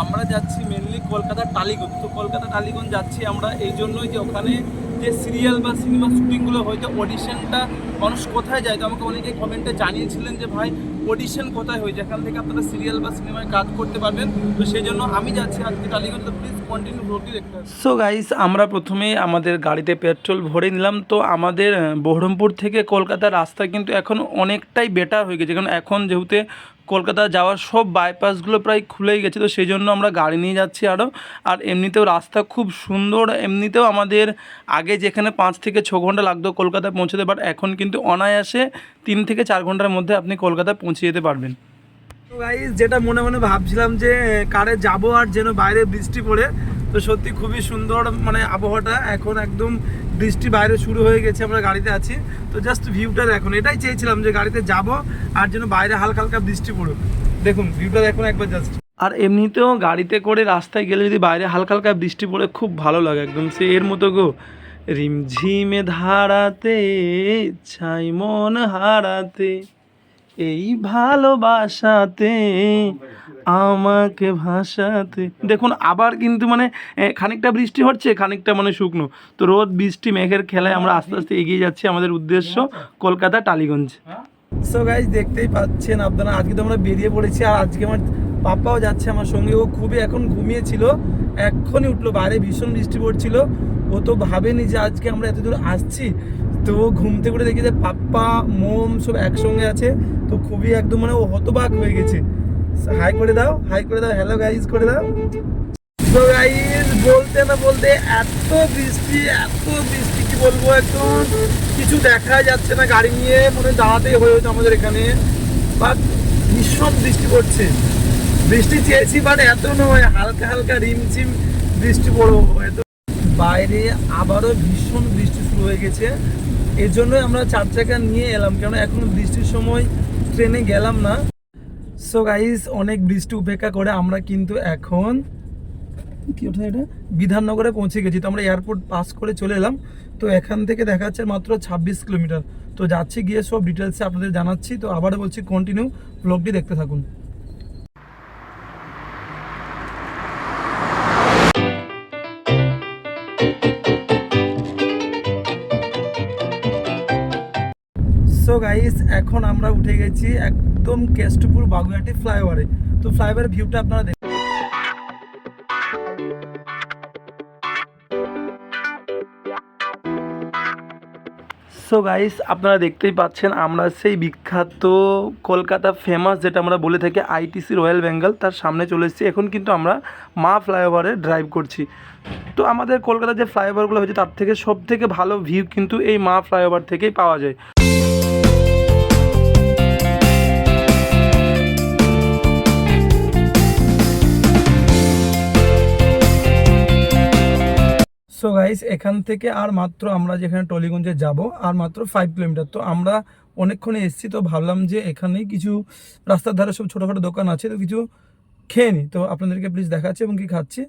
আমরা যাচ্ছি মেনলি কলকাতার টালিগঞ্জ। তো কলকাতা টালিগঞ্জ যাচ্ছি আমরা এই জন্যই যে ওখানে যে সিরিয়াল বা সিনেমা শুটিংগুলো হয়তো অডিশনটা মানুষ কোথায় যায়। তো আমাকে অনেকে কমেন্টে জানিয়েছিলেন যে ভাই অডিশন কোথায় হয়, যেখান থেকে আপনারা সিরিয়াল বা সিনেমায় কাজ করতে পারবেন। তো সেই জন্য আমি যাচ্ছি আজকে টালিগঞ্জ। তো প্লিজ কন্টিনিউ ব্লগটি দেখতে হবে। সো গাইস, আমরা প্রথমেই আমাদের গাড়িতে পেট্রোল ভরে নিলাম। তো আমাদের বহরমপুর থেকে কলকাতার রাস্তা কিন্তু এখন অনেকটাই বেটার হয়ে গেছে, কারণ এখন যেহেতু কলকাতা যাওয়ার সব বাইপাসগুলো প্রায় খুলেই গেছে। তো সেই জন্য আমরা গাড়ি নিয়ে যাচ্ছি আরও। আর এমনিতেও রাস্তা খুব সুন্দর। এমনিতেও আমাদের আগে যেখানে 5 থেকে 6 ঘন্টা লাগতো কলকাতায় পৌঁছতে, বাট এখন কিন্তু অনায়াসে 3 থেকে 4 ঘন্টার মধ্যে আপনি কলকাতায় পৌঁছে যেতে পারবেন। তো গাইস, যেটা মনে মনে ভাবছিলাম যে কারে যাব আর যেন বাইরে বৃষ্টি পড়ে, তো সত্যি খুবই সুন্দর মানে আবহাওয়াটা। এখন একদম বৃষ্টি বাইরে শুরু হয়ে গেছে, আমরা গাড়িতে আছি। তো জাস্ট ভিউটা দেখুন, এটাই চেয়েছিলাম যে গাড়িতে যাব আর যেন বাইরে হালকা হালকা বৃষ্টি পড়ুক। দেখুন ভিউটা দেখুন একবার জাস্ট। আর এমনিতেও গাড়িতে করে রাস্তায় গেলে যদি বাইরে হালকা হালকা বৃষ্টি পড়ে খুব ভালো লাগে, একদম সে এর মতো গো রিমঝিমে ধারাতে ছাই মন হারাতে এই ভালোবাসাতে আমাকে ভাসাতে। দেখুন আবার কিন্তু মানে খানিকটা বৃষ্টি হচ্ছে, খানিকটা মানে শুকনো। তো রোদ বৃষ্টি মেঘের খেলায় আমরা আস্তে আস্তে এগিয়ে যাচ্ছি আমাদের উদ্দেশ্য কলকাতা টালিগঞ্জ। সো গাইজ, দেখতেই পাচ্ছেন আপনারা, আজকে তো আমরা বেরিয়ে পড়েছি। আর আজকে আমার পাপাও যাচ্ছে আমার সঙ্গে। ও খুবই এখন ঘুমিয়েছিল, এক্ষুনি উঠলো। বাইরে ভীষণ বৃষ্টি পড়ছিল। ও তো ভাবেনি যে আজকে আমরা এত দূর আসছি। তো ঘুম থেকে উঠে দেখি যে পাপ্পা মোম সব একসঙ্গে আছে। তো খুবই একদম মানে ও হতবাক হয়ে গেছে। হাই করে দাও, হাই করে দাও, হ্যালো গাইজ করে দাও। তো গাইজ, বলতে না বলতে এত বৃষ্টি কি বলবো, একদম কিছু দেখা যাচ্ছে না। গাড়ি নিয়ে মনে দাঁড়াতেই হয়েছে আমাদের এখানে। বাট ভীষণ বৃষ্টি পড়ছে। বৃষ্টি চেয়েছি বাট এত নয়, হালকা হালকা রিমঝিম বৃষ্টি পড়বো এত। বাইরে আবারও ভীষণ বৃষ্টি শুরু হয়ে গেছে। এর জন্যই আমরা 4 চাকা নিয়ে এলাম, কেন এখন বৃষ্টির সময় ট্রেনে গেলাম না। সো গাইস, অনেক বৃষ্টি উপেক্ষা করে আমরা কিন্তু এখন কি ওঠা এটা বিধাননগরে পৌঁছে গেছি। তো আমরা এয়ারপোর্ট পাস করে চলে এলাম। তো এখান থেকে দেখা যাচ্ছে মাত্র 26 কিলোমিটার। তো যাচ্ছি, গিয়ে সব ডিটেলসে আপনাদের জানাচ্ছি। তো আবারও বলছি, কন্টিনিউ ব্লগটি দেখতে থাকুন। সো গাইস, এখন আমরা উঠে গেছি একদম কেষ্টপুর বাগুইআটি ফ্লাইওভারে। তো ফ্লাইওভারের ভিউটা আপনারা দেখুন। সো গাইস, আপনারা দেখতেই পাচ্ছেন আমরা সেই বিখ্যাত কলকাতা ফেমাস, যেটা আমরা বলে থাকি আইটিসি রয়্যাল বেঙ্গল, তার সামনে চলে এসেছি। এখন কিন্তু আমরা মা ফ্লাইওভারে ড্রাইভ করছি। তো আমাদের কলকাতার যে ফ্লাইওভারগুলো হয়েছে তার থেকে সব থেকে ভালো ভিউ কিন্তু এই মা ফ্লাইওভার থেকেই পাওয়া যায়। সো গাইস, এখান থেকে আর মাত্র আমরা যেখানে টলিগঞ্জে যাব আর মাত্র 5 কিলোমিটার। তো আমরা অনেকক্ষণে এসেছি। তো ভাবলাম যে এখানেই কিছু রাস্তার ধারে সব ছোটোখাটো দোকান আছে, তো কিছু খেয়ে নিই। তো আপনাদেরকে প্লিজ দেখাচ্ছি এবং কি খাচ্ছি।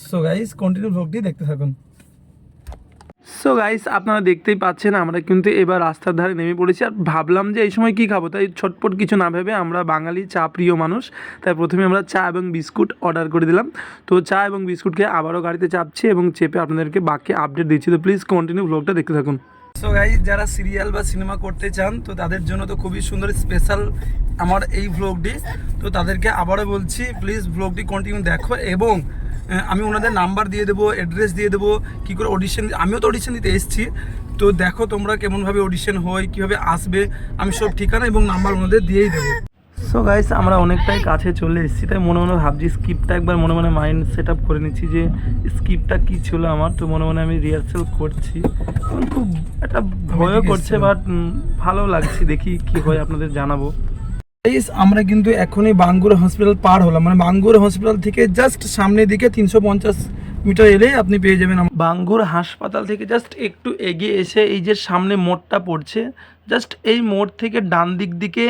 সো গাইস, কন্টিনিউ ব্লগটি দেখতে থাকুন। সো গাইস, আপনারা দেখতেই পাচ্ছেন আমরা কিন্তু এবার রাস্তার ধারে নেমে পড়েছি। আর ভাবলাম যে এই সময় কী খাবো, তাই ছটপট কিছু না ভেবে, আমরা বাঙালি চা প্রিয় মানুষ, তাই প্রথমে আমরা চা এবং বিস্কুট অর্ডার করে দিলাম। তো চা এবং বিস্কুট খেয়ে আবারও গাড়িতে চাপছি এবং চেপে আপনাদেরকে বাকি আপডেট দিচ্ছি। তো প্লিজ কন্টিনিউ ব্লগটা দেখতে থাকুন। সো গাইস, যারা সিরিয়াল বা সিনেমা করতে চান তো তাদের জন্য তো খুবই সুন্দর স্পেশাল আমার এই ব্লগটি। তো তাদেরকে আবারও বলছি, প্লিজ ব্লগটি কন্টিনিউ দেখো। এবং আমি ওনাদের নাম্বার দিয়ে দেবো, অ্যাড্রেস দিয়ে দেবো, কী করে অডিশন, আমিও তো অডিশন দিতে এসেছি। তো দেখো তোমরা কেমনভাবে অডিশন হয়, কীভাবে আসবে, আমি সব ঠিকানা এবং নাম্বার ওনাদের দিয়েই দেবো। সো গাইস, আমরা অনেকটাই কাছে চলে এসেছি, তাই মনে মনে ভাবছি স্ক্রিপ্টটা একবার মনে মনে মাইন্ড সেট আপ করে নিচ্ছি যে স্ক্রিপ্টটা কী ছিল আমার। তো মনে মনে আমি রিহার্সাল করছি, খুব একটা ভয়ও করছে, বাট ভালো লাগছে। দেখি কি হয়, আপনাদের জানাবো। আমরা কিন্তু এখনই বাঙ্গুর হসপিটাল পার হলাম। মানে বাঙ্গুর হসপিটাল থেকে জাস্ট সামনের দিকে 350 মিটার এলে আপনি পেয়ে যাবেন বাঙ্গুর হাসপাতাল থেকে জাস্ট একটু এগিয়ে এসে এই যে সামনে মোড়টা পড়ছে, জাস্ট এই মোড় থেকে ডান দিকে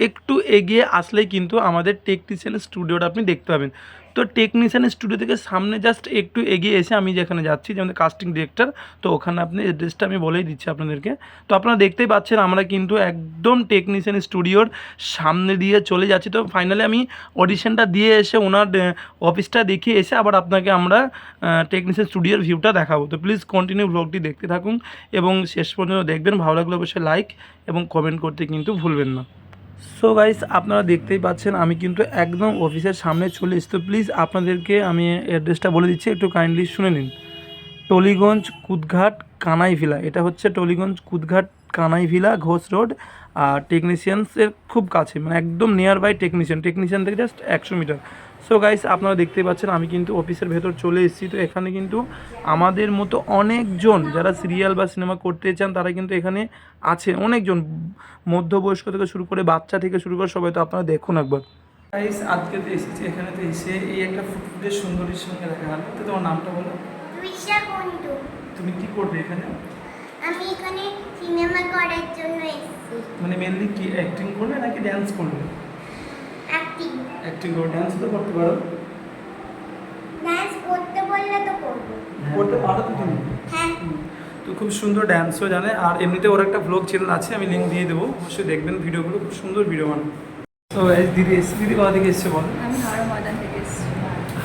একটু এগিয়ে আসলেই কিন্তু আমাদের টেকনিশিয়ানের স্টুডিওটা আপনি দেখতে পাবেন। তো টেকনিশিয়ানের স্টুডিও থেকে সামনে জাস্ট একটু এগিয়ে এসে আমি যেখানে যাচ্ছি, যে আমাদের কাস্টিং ডিরেক্টর, তো ওখানে আপনি অ্যাড্রেসটা আমি বলেই দিচ্ছি আপনাদেরকে। তো আপনারা দেখতেই পাচ্ছেন আমরা কিন্তু একদম টেকনিশিয়ান স্টুডিওর সামনে দিয়ে চলে যাচ্ছি। তো ফাইনালি আমি অডিশনটা দিয়ে এসে ওনার অফিসটা দেখিয়ে এসে আবার আপনাকে আমরা টেকনিশিয়ান স্টুডিওর ভিউটা দেখাবো। তো প্লিজ কন্টিনিউ ব্লগটি দেখতে থাকুন এবং শেষ পর্যন্ত দেখবেন। ভালো লাগলে অবশ্যই লাইক এবং কমেন্ট করতে কিন্তু ভুলবেন না। সো গাইস, আপনারা দেখতেই পাচ্ছেন আমি কিন্তু একদম অফিসের সামনে চলে এসেছি। তো প্লিজ আপনাদেরকে আমি অ্যাড্রেসটা বলে দিচ্ছি, একটু কাইন্ডলি শুনে নিন। টলিগঞ্জ কুদঘাট কানাইভিলা, এটা হচ্ছে টলিগঞ্জ কুদঘাট কানাইভিলা ঘোষ রোড। আর টেকনিশিয়ানসের খুব কাছে, মানে একদম নিয়ার বাই টেকনিশিয়ান থেকে জাস্ট 100 মিটার। সো গাইস, আপনারা দেখতেই পাচ্ছেন আমি কিন্তু অফিসের ভেতর চলে এসেছি। তো এখানে কিন্তু আমাদের মতো অনেকজন যারা সিরিয়াল বা সিনেমা করতে চান তারা কিন্তু এখানে আছে, অনেকজন মধ্যবয়স্ক থেকে শুরু করে বাচ্চা থেকে শুরু করে সবাই। তো আপনারা দেখুন একবার। গাইস, আজকে তো এসেছি এখানে, তো এসে এই একটা ফুটফুটের সুন্দরীর সঙ্গে দেখা গেল। তো তোমার নামটা বলো। তৃষা কুন্ডু। তুমি কি করবে এখানে? আমি এখানে সিনেমা করার জন্য এসেছি। মানে মেনলি কি অ্যাক্টিং করবে নাকি ড্যান্স করবে? অ্যাক্টিং। অ্যাক্টিং করবে, ড্যান্স তো করতে পারো। ডান্স করতে বললে তো করবো। করতে পারো তো তুমি? হ্যাঁ। তো খুব সুন্দর ড্যান্সও জানে। আর এমনিতে ওর একটা ব্লগ চ্যানেল আছে, আমি লিঙ্ক দিয়ে দেবো, অবশ্যই দেখবেন ভিডিওগুলো, খুব সুন্দর ভিডিও বানায়। তো দিদি এসছি, দিদি কোথা থেকে এসছো বলো? আমি হাওড়া ময়দান থেকে এসেছি।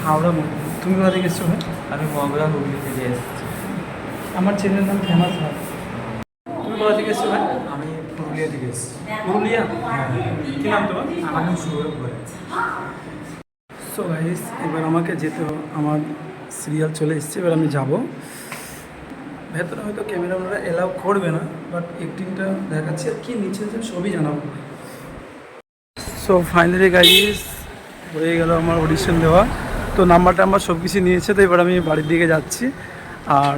হাওড়া মধ্যে। তুমি কোথা থেকে এসছো ভাই? আমি মগরা হুগলি থেকে এসেছি। আমার চ্যানেলের নাম ফেমাস ভাই। তুমি কোথা থেকে এসছো ভাই? আমি পুরুলিয়া থেকে এসেছি। পুরুলিয়া? কী নাম তোমার? আমার নাম সৌরভ করে। সো গাইস, এবার আমাকে যেতে হবে, আমার সিরিয়াল চলে এসছে, এবার আমি যাব ভেতরে। হয়তো ক্যামেরাম্যানরা এলাও করবে না, বাট অ্যাক্টিংটা দেখাচ্ছে আর কি নিচে যে সবই জানাবো। সো ফাইনালি গাইস, হয়ে গেল আমার অডিশন দেওয়া। তো নাম্বারটা আমার সব কিছু নিয়েছে। তো এবার আমি বাড়ির দিকে যাচ্ছি। আর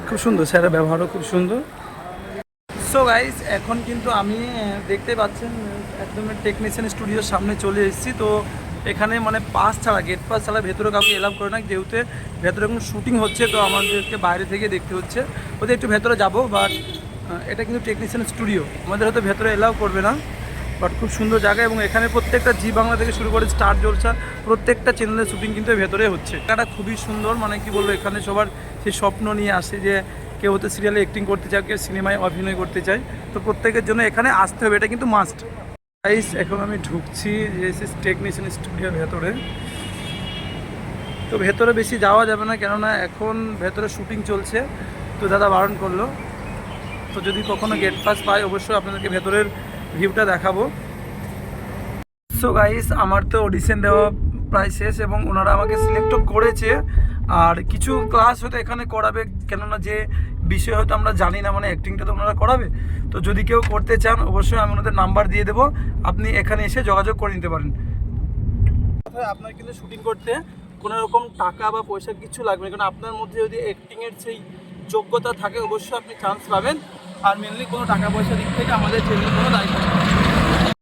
খুব সুন্দর, স্যারের ব্যবহারও খুব সুন্দর। সো গাইস, এখন কিন্তু আমি দেখতে পাচ্ছেন একদম টেকনিশিয়ান স্টুডিওর সামনে চলে এসেছি। তো এখানে মানে পাস ছাড়া, গেট পাস ছাড়া ভেতরে কাউকে এলাও করে না, যেহেতু ভেতরে এখন শ্যুটিং হচ্ছে। তো আমাদেরকে বাইরে থেকে দেখতে হচ্ছে। ওদের একটু ভেতরে যাবো, বাট এটা কিন্তু টেকনিশিয়ান স্টুডিও, আমাদের হয়তো ভেতরে এলাও করবে না। বাট খুব সুন্দর জায়গা, এবং এখানে প্রত্যেকটা জি বাংলা থেকে শুরু করে স্টার জলসা প্রত্যেকটা চ্যানেলের শ্যুটিং কিন্তু ভেতরে হচ্ছে। জায়গাটা খুবই সুন্দর, মানে কি বলবো, এখানে সবার সেই স্বপ্ন নিয়ে আসে যে কেউ হয়তো সিরিয়ালে অ্যাক্টিং করতে চায়, কেউ সিনেমায় অভিনয় করতে চায়। তো প্রত্যেকের জন্য এখানে আসতে হবে, এটা কিন্তু মাস্ট। গাইস, এখন আমি ঢুকছি টেকনিশিয়ান স্টুডিওর ভেতরে। তো ভেতরে বেশি যাওয়া যাবে না, কেননা এখন ভেতরে শ্যুটিং চলছে। তো দাদা বারণ করলো। তো যদি কখনো গেট পাস পাই অবশ্যই আপনাদেরকে ভেতরের ভিউটা দেখাবো। সো গাইস, আমার তো অডিশন দেওয়া প্রায় শেষ এবং ওনারা আমাকে সিলেক্টও করেছে। আর কিছু ক্লাস হয়তো এখানে করাবে, কেননা যে বিষয় হয়তো আমরা জানি না, মানে অ্যাক্টিংটা তো ওনারা করাবে। তো যদি কেউ করতে চান অবশ্যই আমি ওনাদের নাম্বার দিয়ে দেবো, আপনি এখানে এসে যোগাযোগ করে নিতে পারেন। আপনার কিন্তু শুটিং করতে কোনো রকম টাকা বা পয়সা কিছু লাগবে না, কারণ আপনার মধ্যে যদি অ্যাক্টিংয়ের সেই যোগ্যতা থাকে অবশ্যই আপনি চান্স পাবেন। আর মেনলি কোনো টাকা পয়সা দিক থেকে আমাদের চ্যানেল কোনো দায়িত্ব নেই।